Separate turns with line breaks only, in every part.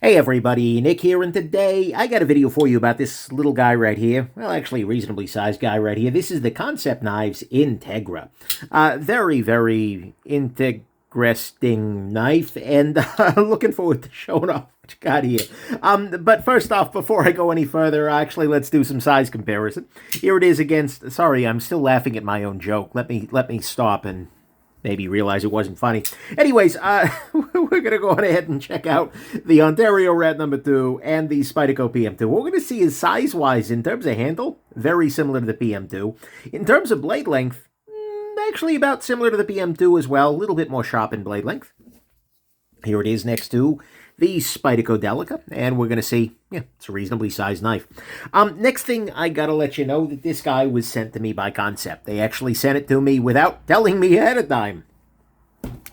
Hey everybody, Nick here, and today I got a video for you about this little guy right here. Well, actually a reasonably sized guy right here. This is the Kansept Knives Integra. Very interesting knife, and looking forward to showing off what you got here. But first off, before I go any further, actually let's do some size comparison. Here it is against, sorry, I'm still laughing at my own joke. Let me stop and maybe realize it wasn't funny. Anyways, we're going to go ahead and check out the Ontario Rat number 2 and the Spyderco PM2. What we're going to see is size-wise, in terms of handle, very similar to the PM2. In terms of blade length, actually about similar to the PM2 as well. A little bit more sharp in blade length. Here it is next to the Spyderco Delica, and we're going to see, yeah, it's a reasonably sized knife. Next thing, I got to let you know that this guy was sent to me by Kansept. They actually sent it to me without telling me ahead of time.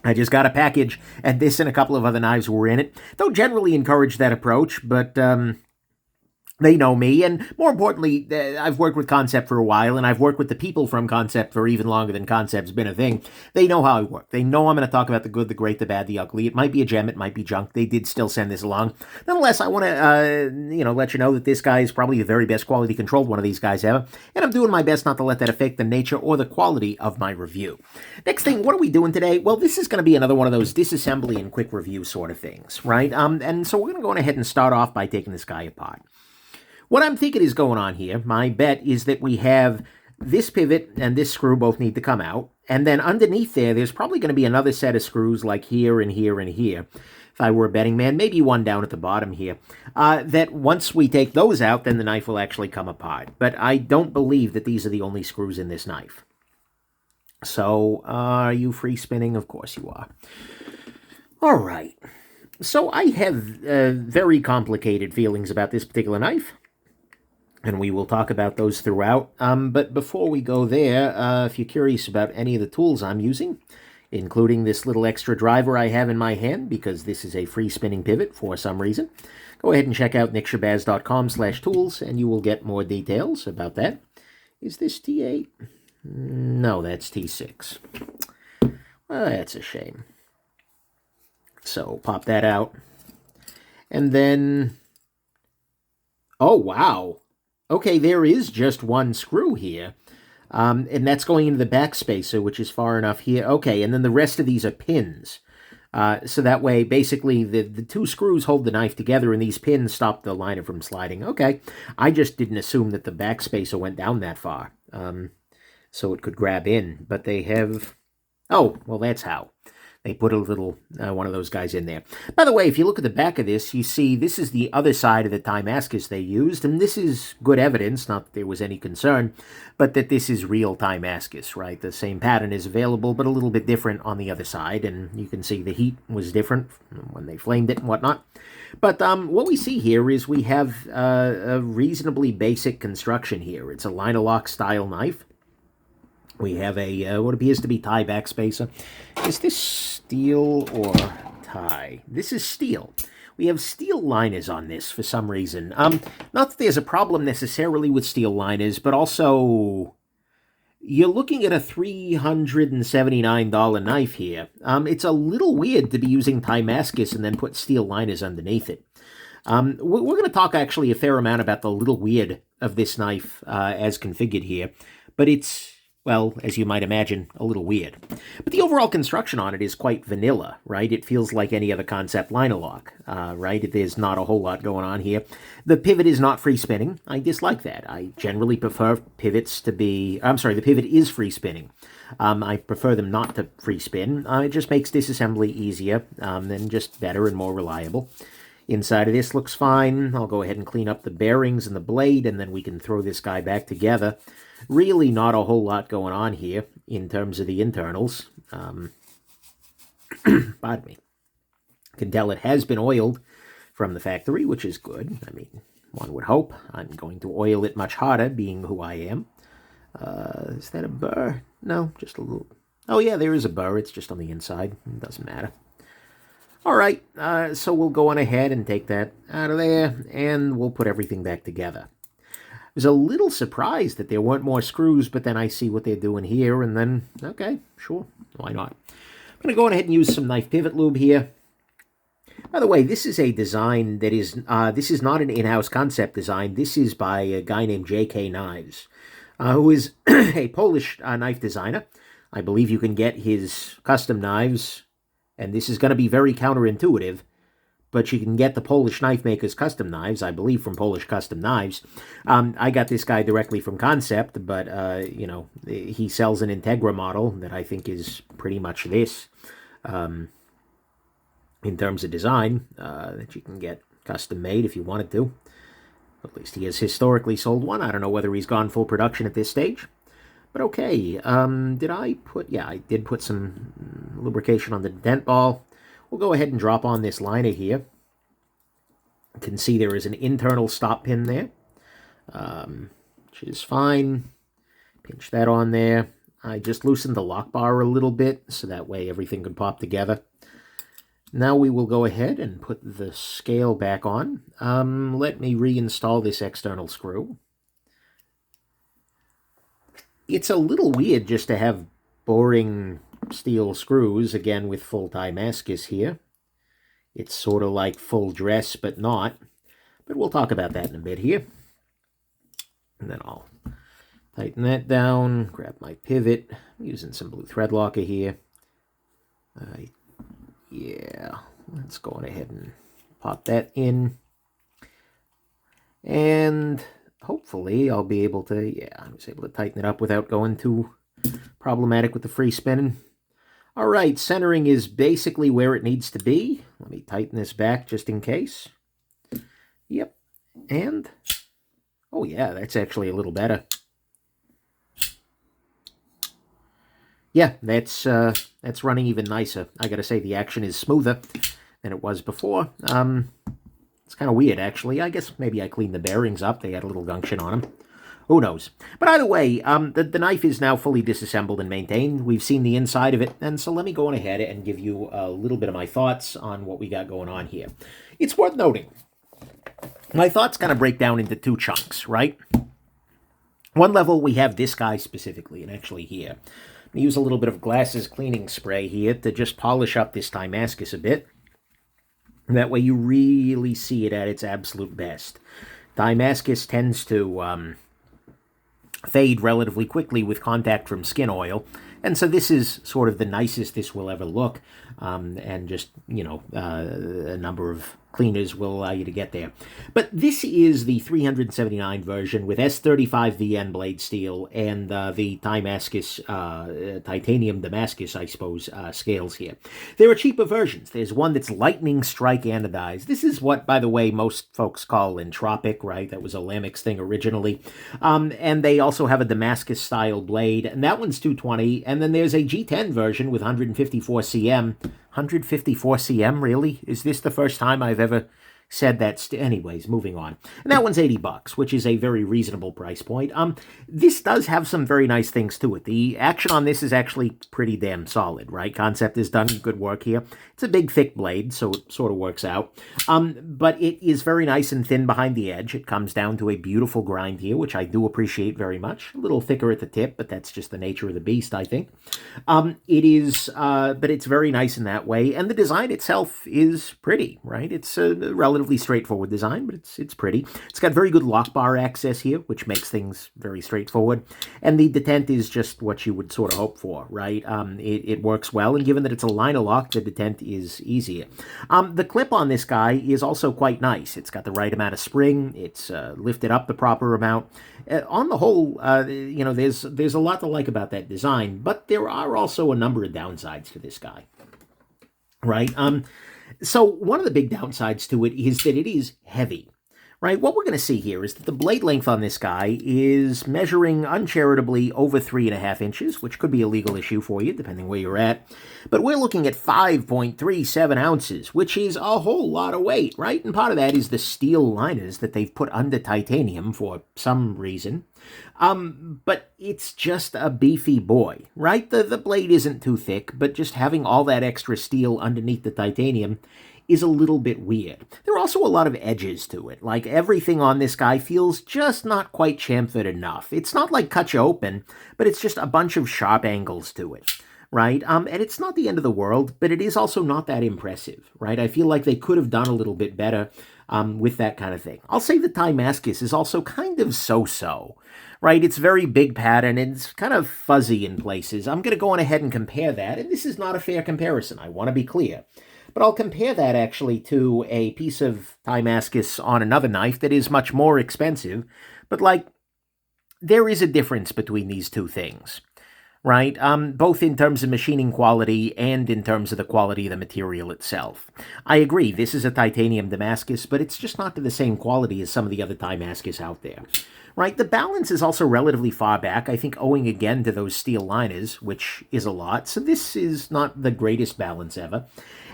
I just got a package, and this and a couple of other knives were in it. Don't generally encourage that approach, but they know me, and more importantly, I've worked with Kansept for a while, and I've worked with the people from Kansept for even longer than Kansept's been a thing. They know how I work. They know I'm going to talk about the good, the great, the bad, the ugly. It might be a gem, it might be junk. They did still send this along. Nonetheless, I want to, let you know that this guy is probably the very best quality controlled one of these guys ever, and I'm doing my best not to let that affect the nature or the quality of my review. Next thing, what are we doing today? Well, this is going to be another one of those disassembly and quick review sort of things, right? And so we're going to go ahead and start off by taking this guy apart. What I'm thinking is going on here, my bet is that we have this pivot and this screw both need to come out, and then underneath there's probably going to be another set of screws like here and here and here. If I were a betting man, maybe one down at the bottom here. That once we take those out, then the knife will actually come apart. But I don't believe that these are the only screws in this knife. So, are you free spinning? Of course you are. All right. So I have very complicated feelings about this particular knife, and we will talk about those throughout. But before we go there, if you're curious about any of the tools I'm using, including this little extra driver I have in my hand, because this is a free spinning pivot for some reason, go ahead and check out nickshabazz.com/tools, and you will get more details about that. Is this T8? No, that's T6. Well, that's a shame. So pop that out. And then, oh, wow. Okay, there is just one screw here, and that's going into the back spacer, which is far enough here. Okay, and then the rest of these are pins. So that way, basically, the two screws hold the knife together, and these pins stop the liner from sliding. Okay, I just didn't assume that the back spacer went down that far, so it could grab in. But they have... Oh, well, that's how. They put a little, one of those guys in there. By the way, if you look at the back of this, you see this is the other side of the Timascus they used, and this is good evidence, not that there was any concern, but that this is real Timascus, right? The same pattern is available, but a little bit different on the other side, and you can see the heat was different when they flamed it and whatnot. But what we see here is we have a reasonably basic construction here. It's a liner lock style knife. We have a, what appears to be tie back spacer. Is this steel or tie? This is steel. We have steel liners on this for some reason. Not that there's a problem necessarily with steel liners, but also you're looking at a $379 knife here. It's a little weird to be using Timascus and then put steel liners underneath it. We're going to talk actually a fair amount about the little weird of this knife as configured here, but it's... well, as you might imagine, a little weird. But the overall construction on it is quite vanilla, right? It feels like any other Kansept liner lock, right? There's not a whole lot going on here. The pivot is not free spinning. I dislike that. I generally prefer pivots to be... I'm sorry, the pivot is free spinning. I prefer them not to free spin. It just makes disassembly easier and just better and more reliable. Inside of this looks fine. I'll go ahead and clean up the bearings and the blade, and then we can throw this guy back together. Really not a whole lot going on here in terms of the internals. Pardon me. Can tell it has been oiled from the factory, which is good. I mean, one would hope. I'm going to oil it much harder, being who I am. Is that a burr? No, just a little... Oh, yeah, there is a burr. It's just on the inside. It doesn't matter. All right, so we'll go on ahead and take that out of there, and we'll put everything back together. I was a little surprised that there weren't more screws, but then I see what they're doing here, and then, okay, sure, why not? I'm going to go on ahead and use some knife pivot lube here. By the way, this is a design that is, this is not an in-house concept design. This is by a guy named J.K. Knives, who is a Polish knife designer. I believe you can get his custom knives, and this is going to be very counterintuitive, but you can get the Polish knife maker's custom knives, I believe, from Polish Custom Knives. I got this guy directly from Kansept, but, you know, he sells an Integra model that I think is pretty much this, in terms of design, that you can get custom made if you wanted to. At least he has historically sold one. I don't know whether he's gone full production at this stage. But okay, did I put... Yeah, I did put some lubrication on the dent ball. We'll go ahead and drop on this liner here. You can see there is an internal stop pin there, which is fine. Pinch that on there. I just loosened the lock bar a little bit, so that way everything can pop together. Now we will go ahead and put the scale back on. Let me reinstall this external screw. It's a little weird just to have boring steel screws, again with full Damascus here. It's sort of like full dress, but not. But we'll talk about that in a bit here. And then I'll tighten that down, grab my pivot. I'm using some blue thread locker here. Yeah, let's go on ahead and pop that in. And hopefully I'll be able to, yeah, I was able to tighten it up without going too problematic with the free spinning. All right, centering is basically where it needs to be. Let me tighten this back just in case. Yep, and, oh yeah, that's actually a little better. Yeah, that's running even nicer. I gotta say, the action is smoother than it was before. It's kind of weird, actually. I guess maybe I cleaned the bearings up. They had a little gunktion on them. Who knows? But either way, the knife is now fully disassembled and maintained. We've seen the inside of it, and so let me go on ahead and give you a little bit of my thoughts on what we got going on here. It's worth noting, my thoughts kind of break down into two chunks, right? One level, we have this guy specifically, and actually here. I'm going to use a little bit of Glasses cleaning spray here to just polish up this Damascus a bit. That way you really see it at its absolute best. Damascus tends to fade relatively quickly with contact from skin oil, and so this is sort of the nicest this will ever look, and just, you know, a number of cleaners will allow you to get there. But this is the 379 version with S35VN blade steel and the Damascus, titanium Damascus, I suppose, scales here. There are cheaper versions. There's one that's lightning strike anodized. This is what, by the way, most folks call entropic, right? That was a Lamix thing originally. And they also have a Damascus style blade, and that one's 220. And then there's a G10 version with 154 cm. 154 cm, really? Is this the first time I've ever said that? Anyways, moving on. And that one's $80, which is a very reasonable price point. This does have some very nice things to it. The action on this is actually pretty damn solid, right? Kansept has done good work here. It's a big, thick blade, so it sort of works out. But it is very nice and thin behind the edge. It comes down to a beautiful grind here, which I do appreciate very much. A little thicker at the tip, but that's just the nature of the beast, I think. It is, but it's very nice in that way. And the design itself is pretty, right? It's a relatively straightforward design, but it's pretty. It's got very good lock bar access here, which makes things very straightforward. And the detent is just what you would sort of hope for, right? It works well, and given that it's a liner lock, the detent is easier. The clip on this guy is also quite nice. It's got the right amount of spring. It's lifted up the proper amount. On the whole, you know, there's a lot to like about that design, but there are also a number of downsides to this guy, right? So one of the big downsides to it is that it is heavy, right? What we're going to see here is that the blade length on this guy is measuring uncharitably over 3.5 inches, which could be a legal issue for you, depending where you're at. But we're looking at 5.37 ounces, which is a whole lot of weight, right? And part of that is the steel liners that they've put under titanium for some reason. But it's just a beefy boy, right? The blade isn't too thick, but just having all that extra steel underneath the titanium is a little bit weird. There are also a lot of edges to it. Like, everything on this guy feels just not quite chamfered enough. It's not like cut you open, but it's just a bunch of sharp angles to it, right? And it's not the end of the world, but it is also not that impressive, right? I feel like they could have done a little bit better with that kind of thing. I'll say the Timascus is also kind of so-so, right? It's very big pattern and it's kind of fuzzy in places. I'm going to go on ahead and compare that, and this is not a fair comparison. I want to be clear. But I'll compare that actually to a piece of Timascus on another knife that is much more expensive, but like, there is a difference between these two things, right? Both in terms of machining quality and in terms of the quality of the material itself. I agree, this is a titanium Damascus, but it's just not to the same quality as some of the other Timascus out there, right? The balance is also relatively far back, I think owing again to those steel liners, which is a lot, so this is not the greatest balance ever.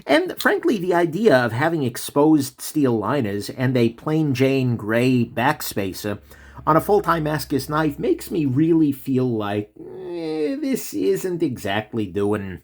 And frankly, the idea of having exposed steel liners and a plain Jane gray backspacer on a full Timascus knife makes me really feel like this isn't exactly doing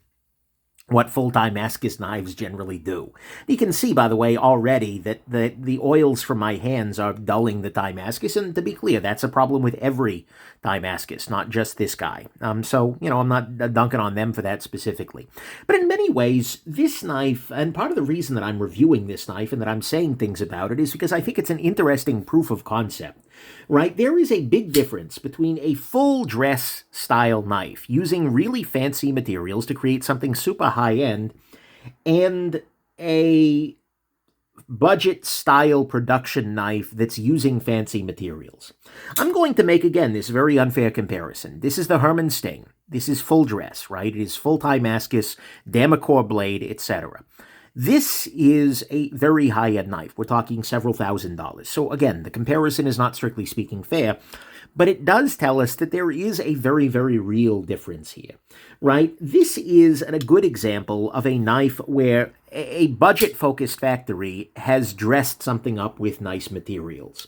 what full Timascus knives generally do. You can see, by the way, already that the oils from my hands are dulling the Timascus, and to be clear, that's a problem with every Timascus, not just this guy. So, I'm not dunking on them for that specifically. But in many ways, this knife, and part of the reason that I'm reviewing this knife and that I'm saying things about it is because I think it's an interesting proof of concept, right? There is a big difference between a full dress style knife using really fancy materials to create something super high-end and a budget style production knife that's using fancy materials. I'm going to make, again, this very unfair comparison. This is the Herman Sting. This is full dress, right? It is full Timascus, Damacor blade, etc. This is a very high-end knife. We're talking several $1,000s. So again, the comparison is not strictly speaking fair, but it does tell us that there is a very, very real difference here, right? This is a good example of a knife where a budget-focused factory has dressed something up with nice materials.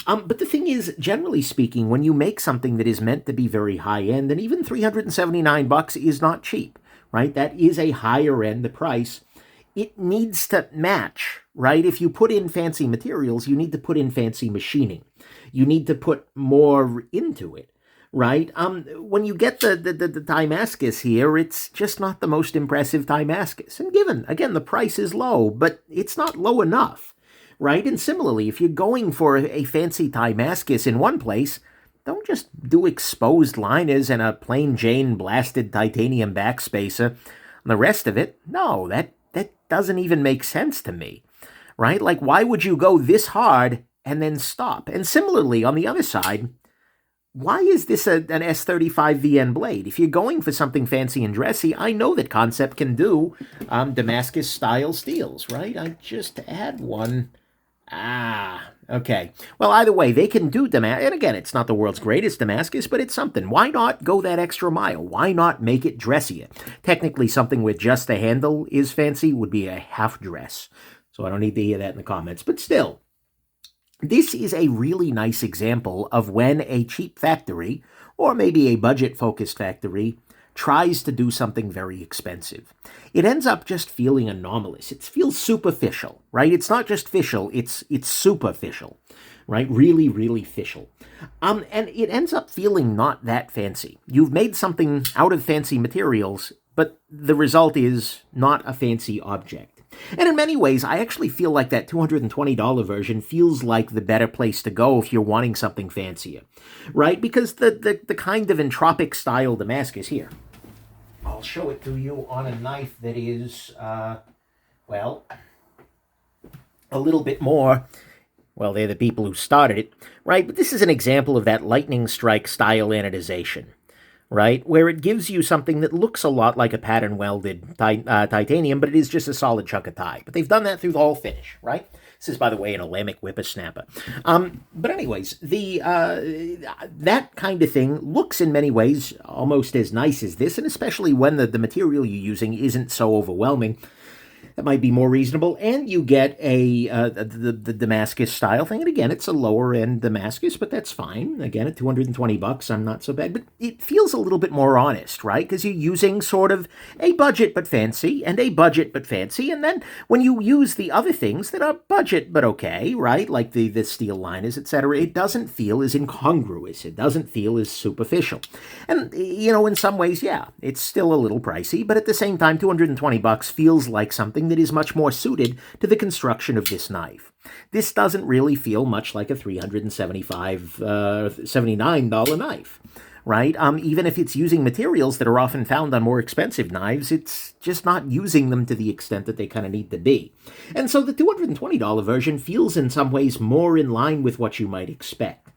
But the thing is, generally speaking, when you make something that is meant to be very high-end, then even $379 is not cheap, right? That is a higher-end price. It needs to match, right? If you put in fancy materials, you need to put in fancy machining. You need to put more into it, right? When you get the Timascus here, it's just not the most impressive Timascus. And given, again, the price is low, but it's not low enough, right? And similarly, if you're going for a fancy Timascus in one place, don't just do exposed liners and a plain Jane blasted titanium backspacer. And the rest of it, no, that doesn't even make sense to me, right? Like, why would you go this hard and then stop? And similarly, on the other side, why is this an S35 VN blade? If you're going for something fancy and dressy, I know that Kansept can do Damascus-style steels, right? I just add one. Okay. Well, either way, they can do Damascus. And again, it's not the world's greatest Damascus, but it's something. Why not go that extra mile? Why not make it dressier? Technically, something with just the handle is fancy would be a half dress. So I don't need to hear that in the comments. But still, this is a really nice example of when a cheap factory, or maybe a budget-focused factory, tries to do something very expensive. It ends up just feeling anomalous. It feels superficial, right? It's not just official, it's superficial, right? Really, really official. And it ends up feeling not that fancy. You've made something out of fancy materials, but the result is not a fancy object. And in many ways, I actually feel like that $220 version feels like the better place to go if you're wanting something fancier, right? Because the kind of entropic style Damascus here, I'll show it to you on a knife that is, well, a little bit more, well, they're the people who started it, right? But this is an example of that lightning strike style anodization, right? Where it gives you something that looks a lot like a pattern welded titanium, but it is just a solid chunk of tie. But they've done that through the whole finish, right? This is, by the way, an Olamic whippersnapper. But anyways, that kind of thing looks in many ways almost as nice as this, and especially when the material you're using isn't so overwhelming. that might be more reasonable, and you get the Damascus style thing. And again, it's a lower end Damascus, but that's fine. Again, at $220, I'm not so bad. But it feels a little bit more honest, right? Because you're using sort of a budget but fancy and a budget but fancy, and then when you use the other things that are budget but okay, right, like the steel liners, etc., it doesn't feel as incongruous. It doesn't feel as superficial. And in some ways, yeah, it's still a little pricey, but at the same time, $220 feels like something that is much more suited to the construction of this knife. This doesn't really feel much like a $79 knife, right? Even if it's using materials that are often found on more expensive knives, it's just not using them to the extent that they kind of need to be. And so the $220 version feels in some ways more in line with what you might expect,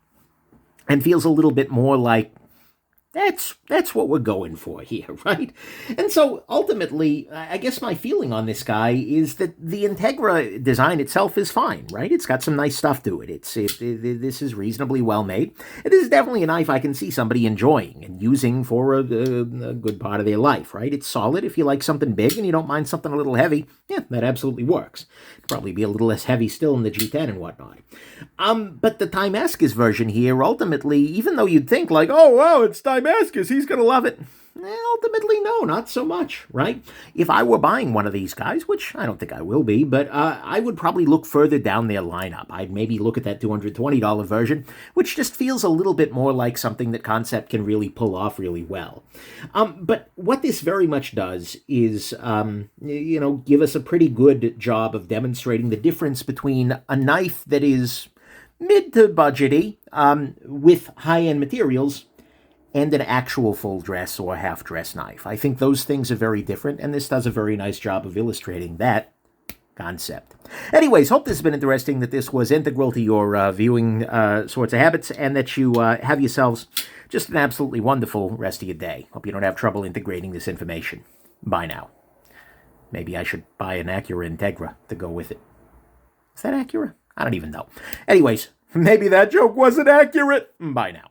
and feels a little bit more like, that's what we're going for here, right? And so ultimately, I guess my feeling on this guy is that the Integra design itself is fine, right? It's got some nice stuff to it. This is reasonably well made. This is definitely a knife I can see somebody enjoying and using for a good part of their life, right? It's solid. If you like something big and you don't mind something a little heavy, yeah, that absolutely works. It'd probably be a little less heavy still in the G10 and whatnot. But the Damascus version here, ultimately, even though you'd think like, oh, wow, it's Damascus, he's going to love it. Ultimately, no, not so much, right? If I were buying one of these guys, which I don't think I will be, but I would probably look further down their lineup. I'd maybe look at that $220 version, which just feels a little bit more like something that Kansept can really pull off really well. But what this very much does is, give us a pretty good job of demonstrating the difference between a knife that is mid to budgety with high-end materials and an actual full dress or half dress knife. I think those things are very different, and this does a very nice job of illustrating that concept. Anyways, hope this has been interesting, that this was integral to your viewing sorts of habits, and that you have yourselves just an absolutely wonderful rest of your day. Hope you don't have trouble integrating this information. Bye now. Maybe I should buy an Acura Integra to go with it. Is that Acura? I don't even know. Anyways, maybe that joke wasn't accurate. Bye now.